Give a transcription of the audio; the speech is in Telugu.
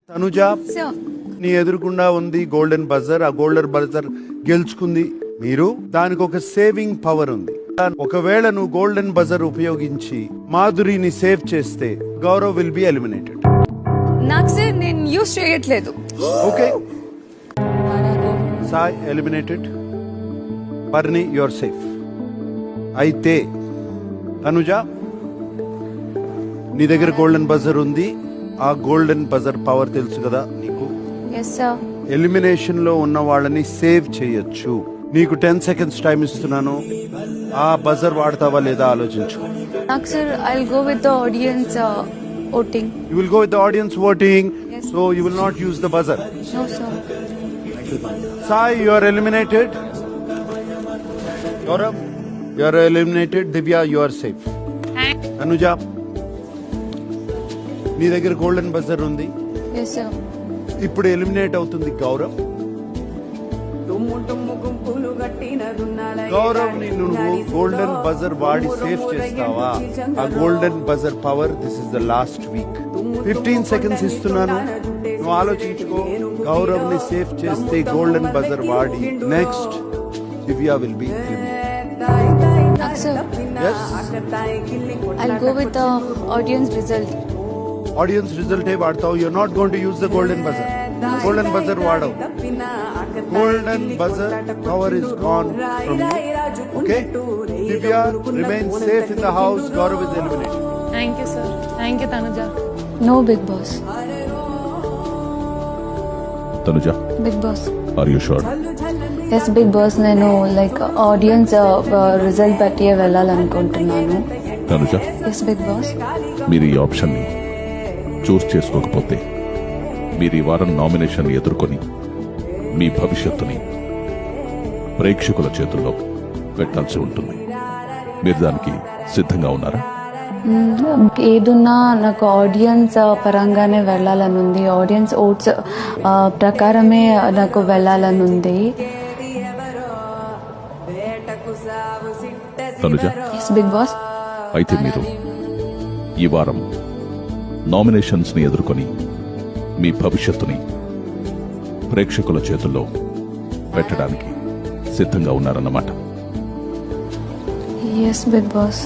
తనుజ నీ ఎదురుకుండా ఉంది గోల్డెన్ బజర్. ఆ గోల్డెన్ బజర్ గెలుచుకుంది మీరు. దానికి ఒక సేవింగ్ పవర్ ఉంది. ఒకవేళ నువ్వు గోల్డెన్ బజర్ ఉపయోగించి మాధురిని సేవ్ చేస్తే గౌరవ్ విల్ బి ఎలిమినేటెడ్. నాకు సార్ నేను యూస్ చేయట్లేదు. Okay, Sai eliminated, Parni your safe. అయితే తనుజ నీ దగ్గర గోల్డెన్ బజర్ ఉంది. ఆ గోల్డెన్ బజర్ పవర్ తెలుసు కదా నీకు. Yes sir. ఎలిమినేషన్ లో ఉన్న వాళ్ళని సేవ్ చేయొచ్చు. నీకు 10 seconds టైం ఇస్తున్నాను. ఆ బజర్ వాడతావా లేదా ఆలోచించు. నాకు sir I will go with the audience voting. You will go with the audience voting. Yes. So you will not use the buzzer. No sir. Sai, you are eliminated. Gaurav, you are eliminated. Divya, you are safe. Anuja, నీ దగ్గర గోల్డెన్ బజర్ ఉంది. Yes sir. ఇప్పుడు ఎలిమినేట్ అవుతుంది గౌరవ్. గౌరవ్ ని నువ్వు గోల్డెన్ బజర్ వాడి సేఫ్ చేస్తావా? ఆ golden buzzer power, this is the last week. 15 seconds ఇస్తున్నాను, నువ్వు ఆలోచించుకో. గౌరవ్ ని సేఫ్ చేస్తే గోల్డెన్ బజర్ వాడి నెక్స్ట్ దివ్య విల్ బి నాకు sir yes. I will go with the audience result. Audience result ఏ వాడతావు. You are not going to use the golden buzzer. Golden buzzer వాడవు. Golden buzzer power is gone from you. Okay, Divya remain safe in the house. Gaurav is eliminated. Thank you sir. Thank you Tanuja. No Bigg Boss. Tanuja, Bigg Boss. Are you sure? Yes Bigg Boss. నేను లైక్ ఆడియన్స్ రిజల్ట్ బట్టి వెళ్ళాలనుకుంటున్నాను. Tanuja, yes Bigg Boss. మీరు ఈ ఆప్షన్ని చూస్ చేసుకోకపోతే మీరు ఈ వారం నామినేషన్ ఎదుర్కొని మీ భవిష్యత్తుని ప్రేక్షకుల చేతుల్లో పెట్టాల్సి ఉంటుంది. మీరు దానికి సిద్ధంగా ఉన్నారా? ఏదున్నా నాకు ఆడియన్స్ పరంగానే వెళ్ళాలని ఉంది. ఆడియన్స్ ఓట్స్ ప్రకారమే నాకు వెళ్ళాలని ఉంది. Tanuja, yes Bigg Boss. అయితే మీరు ఈ వారం నామినేషన్స్ ని ఎదుర్కొని మీ భవిష్యత్తుని ప్రేక్షకుల చేతుల్లో పెట్టడానికి సిద్ధంగా ఉన్నారన్నమాట. Yes Bigg boss.